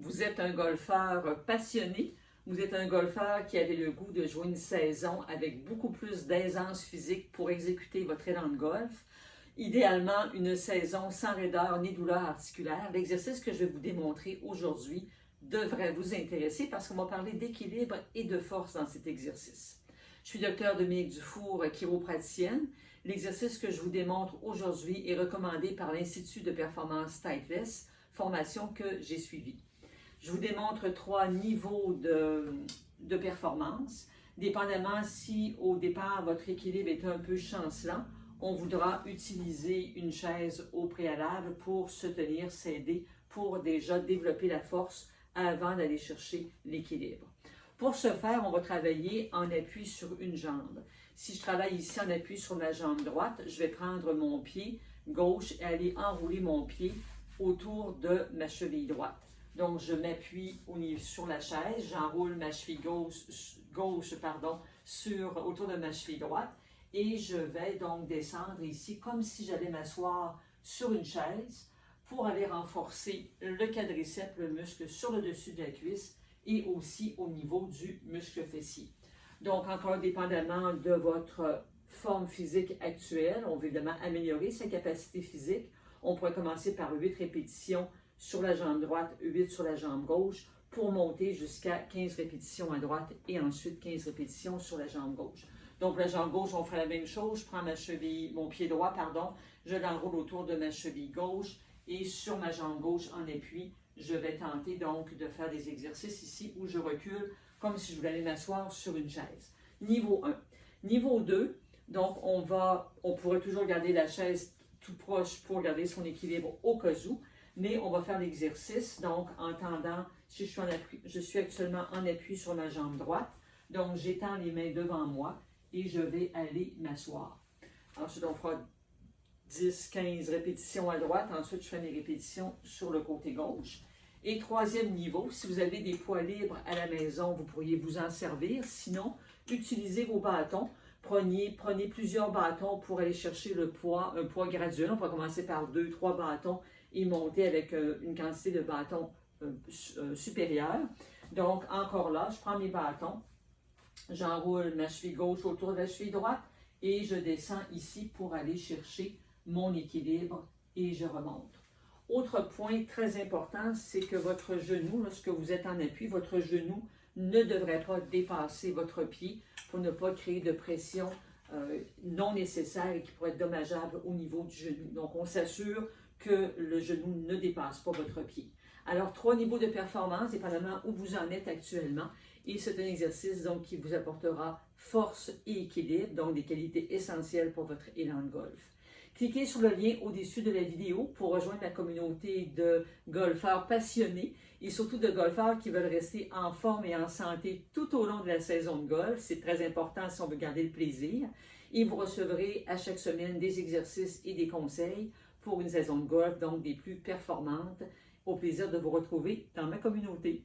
Vous êtes un golfeur passionné, vous êtes un golfeur qui avait le goût de jouer une saison avec beaucoup plus d'aisance physique pour exécuter votre élan de golf. Idéalement, une saison sans raideur ni douleur articulaire. L'exercice que je vais vous démontrer aujourd'hui devrait vous intéresser parce qu'on va parler d'équilibre et de force dans cet exercice. Je suis docteur Dominique Dufour, chiropraticienne. L'exercice que je vous démontre aujourd'hui est recommandé par l'Institut de performance Titleist, formation que j'ai suivie. Je vous démontre 3 niveaux de performance. Dépendamment si au départ votre équilibre est un peu chancelant, on voudra utiliser une chaise au préalable pour se tenir, s'aider, pour déjà développer la force avant d'aller chercher l'équilibre. Pour ce faire, on va travailler en appui sur une jambe. Si je travaille ici en appui sur ma jambe droite, je vais prendre mon pied gauche et aller enrouler mon pied autour de ma cheville droite. Donc, je m'appuie sur la chaise, j'enroule ma cheville gauche autour de ma cheville droite et je vais donc descendre ici comme si j'allais m'asseoir sur une chaise pour aller renforcer le quadriceps, le muscle sur le dessus de la cuisse et aussi au niveau du muscle fessier. Donc, encore dépendamment de votre forme physique actuelle, on veut évidemment améliorer sa capacité physique. On pourrait commencer par 8 répétitions sur la jambe droite, 8 sur la jambe gauche, pour monter jusqu'à 15 répétitions à droite et ensuite 15 répétitions sur la jambe gauche. Donc, la jambe gauche, on fera la même chose. Je prends mon pied droit, je l'enroule autour de ma cheville gauche et sur ma jambe gauche en appui, je vais tenter donc de faire des exercices ici où je recule comme si je voulais aller m'asseoir sur une chaise. Niveau 1. Niveau 2, donc on pourrait toujours garder la chaise tout proche pour garder son équilibre au cas où, mais on va faire l'exercice, donc en tendant, si je suis actuellement en appui sur ma jambe droite, donc j'étends les mains devant moi et je vais aller m'asseoir. Ensuite, on fera 10-15 répétitions à droite, ensuite je fais mes répétitions sur le côté gauche. Et 3e niveau, si vous avez des poids libres à la maison, vous pourriez vous en servir. Sinon, utilisez vos bâtons. Prenez plusieurs bâtons pour aller chercher un poids graduel. On peut commencer par 2-3 bâtons et monter avec une quantité de bâtons supérieure. Donc, encore là, je prends mes bâtons, j'enroule ma cheville gauche autour de la cheville droite et je descends ici pour aller chercher mon équilibre et je remonte. Autre point très important, c'est que votre genou, lorsque vous êtes en appui, votre genou ne devrait pas dépasser votre pied pour ne pas créer de pression non nécessaire et qui pourrait être dommageable au niveau du genou. Donc, on s'assure que le genou ne dépasse pas votre pied. Alors, 3 niveaux de performance, dépendamment où vous en êtes actuellement. Et c'est un exercice donc qui vous apportera force et équilibre, donc des qualités essentielles pour votre élan de golf. Cliquez sur le lien au-dessus de la vidéo pour rejoindre la communauté de golfeurs passionnés et surtout de golfeurs qui veulent rester en forme et en santé tout au long de la saison de golf. C'est très important si on veut garder le plaisir. Et vous recevrez à chaque semaine des exercices et des conseils pour une saison de golf, donc des plus performantes. Au plaisir de vous retrouver dans ma communauté.